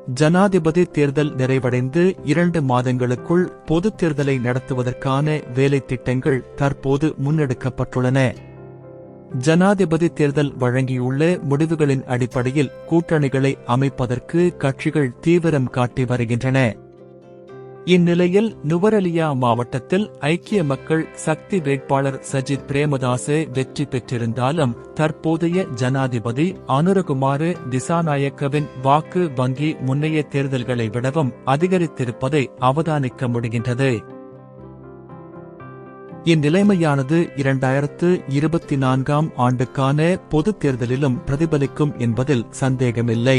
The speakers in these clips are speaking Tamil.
ஜனாதிபதி தேர்தல் நிறைவடைந்து 2 மாதங்களுக்குள் பொதுத் தேர்தலை நடத்துவதற்கான வேலைத்திட்டங்கள் தற்போது முன்னெடுக்கப்பட்டுள்ளன. ஜனாதிபதி தேர்தல் வழங்கியுள்ள முடிவுகளின் அடிப்படையில் கூட்டணிகளை அமைப்பதற்கு கட்சிகள் தீவிரம் காட்டி வருகின்றன. இந்நிலையில் நுவரெலியா மாவட்டத்தில் ஐக்கிய மக்கள் சக்தி வேட்பாளர் சஜித் பிரேமதாச வெற்றி பெற்றிருந்தாலும் தற்போதைய ஜனாதிபதி அனுரகுமார திசாநாயக்கவின் வாக்கு வங்கி முன்னைய தேர்தல்களை விடவும் அதிகரித்திருப்பதை அவதானிக்க முடிகின்றது. இந்நிலைமையானது 2024ஆம் ஆண்டுக்கான பொதுத் தேர்தலிலும் பிரதிபலிக்கும் என்பதில் சந்தேகமில்லை.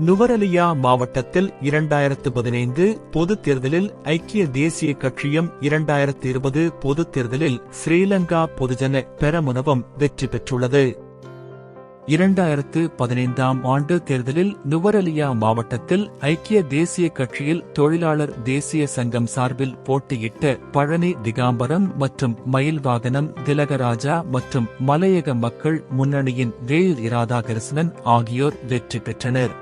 நுவரெலியா மாவட்டத்தில் 2015 பொதுத் தேர்தலில் ஐக்கிய தேசிய கட்சியும் 2020 பொதுத் தேர்தலில் ஸ்ரீலங்கா பொதுஜன பெரமுனவும் வெற்றி பெற்றுள்ளது. 2015ஆம் ஆண்டு தேர்தலில் நுவரெலியா மாவட்டத்தில் ஐக்கிய தேசிய கட்சியில் தொழிலாளர் தேசிய சங்கம் சார்பில் போட்டியிட்ட பழனி திகாம்பரம் மற்றும் மயில்வாகனம் திலகராஜா மற்றும் மலையக மக்கள் முன்னணியின் வேல் இராதாகிருஷ்ணன் ஆகியோர் வெற்றி பெற்றனர்.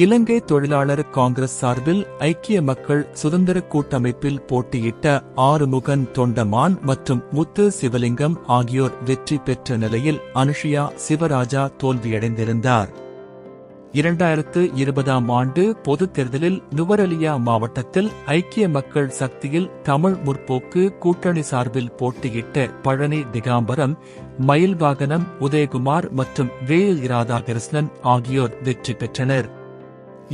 இலங்கை தொழிலாளர் காங்கிரஸ் சார்பில் ஐக்கிய மக்கள் சுதந்திர கூட்டமைப்பில் போட்டியிட்ட ஆறுமுகன் தொண்டமான் மற்றும் முத்து சிவலிங்கம் ஆகியோர் வெற்றி பெற்ற நிலையில் அனுஷியா சிவராஜா தோல்வியடைந்திருந்தார். 2020ஆம் ஆண்டு பொதுத் தேர்தலில் நுவரெலியா மாவட்டத்தில் ஐக்கிய மக்கள் சக்தியில் தமிழ் முற்போக்கு கூட்டணி சார்பில் போட்டியிட்ட பழனி திகாம்பரம், மயில்வாகனம் உதயகுமார் மற்றும் வேல் இராதாகிருஷ்ணன் ஆகியோர் வெற்றி பெற்றனர்.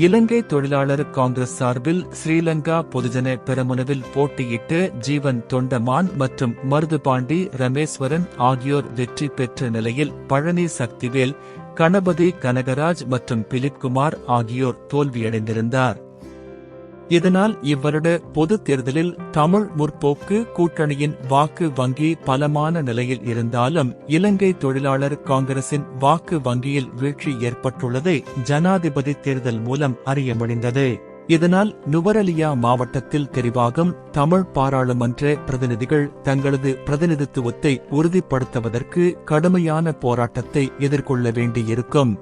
இலங்கை தொழிலாளர் காங்கிரஸ் சார்பில் ஸ்ரீலங்கா பொதுஜன பெரமுனவில் போட்டியிட்ட ஜீவன் தொண்டமான் மற்றும் மருதுபாண்டி ரமேஸ்வரன் ஆகியோர் வெற்றி பெற்ற நிலையில் பழனி சக்திவேல், கணபதி கனகராஜ் மற்றும் பிலிப்குமார் ஆகியோர் தோல்வியடைந்திருந்தார். இதனால் இவ்வருட பொதுத் தேர்தலில் தமிழ் முற்போக்கு கூட்டணியின் வாக்கு வங்கி பலமான நிலையில் இருந்தாலும் இலங்கை தொழிலாளர் காங்கிரசின் வாக்கு வங்கியில் வீழ்ச்சி ஏற்பட்டுள்ளதை ஜனாதிபதி தேர்தல் மூலம் அறிய முடிந்தது. இதனால் நுவரெலியா மாவட்டத்தில் தெரிவாகும் தமிழ் பாராளுமன்ற பிரதிநிதிகள் தங்களது பிரதிநிதித்துவத்தை உறுதிப்படுத்துவதற்கு கடுமையான போராட்டத்தை எதிர்கொள்ள வேண்டியிருக்கும்.